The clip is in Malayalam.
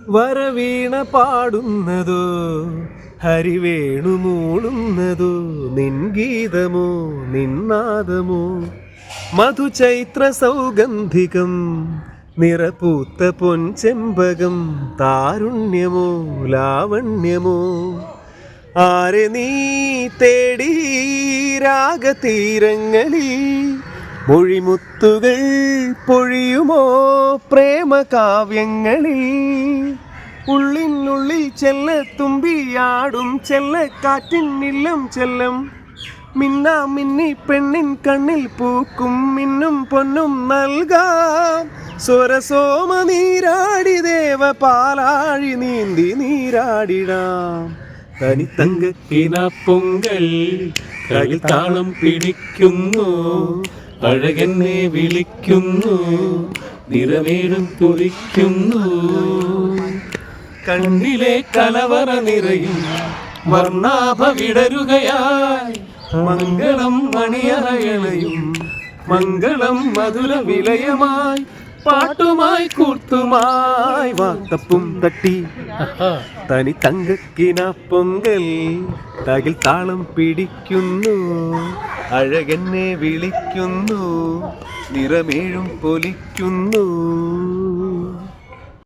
വരവീണ പാടുന്നതോ ഹരിവേണു മൂളുന്നതോ നിൻ ഗീതമോ നിന്നാദമോ മധുചൈത്ര സൗഗന്ധികം നിറപൂത്ത പൊൻചെമ്പകം താരുണ്യമോ ലാവണ്യമോ ആരെ നീ തേടി രാഗതീരങ്ങളിൽ മൊഴിമുത്തുകൾ പൊഴിയുമോ പ്രേമകാവ്യങ്ങളിൽ ഉള്ളിനുള്ളിൽ ചെല്ലത്തുമ്പിയാടും ചെല്ലക്കാറ്റിനില്ലം ചെല്ലം മിന്നാ മിന്നി പെണ്ണിൻ കണ്ണിൽ പൂക്കും മിന്നും പൊന്നും നൽകാം സ്വരസോമ നീരാടി ദേവ പാലാഴി നീന്തി നീരാടിടാം തനിത്തങ്കക്കിന പൊങ്കൽ കയ്യിൽ താളം പിടിക്കുന്നു അഴകെന്നെ വിളിക്കുന്നു നിറവേറും തുടിക്കുന്നു കണ്ണിലെ കലവറ നിറയും വർണ്ണാഭ വിടരുകയായി മംഗളം മണിയറയണയും മംഗളം മധുര വിലയമായി പാട്ടുമായി കൂത്തുമായി വാത്തപ്പും തട്ടി തനി തങ്കക്കിന പൊങ്കൽ തകിൽ താളം പിടിക്കുന്നു അഴകെന്നെ വിളിക്കുന്നു നിറമേഴും പൊലിക്കുന്നു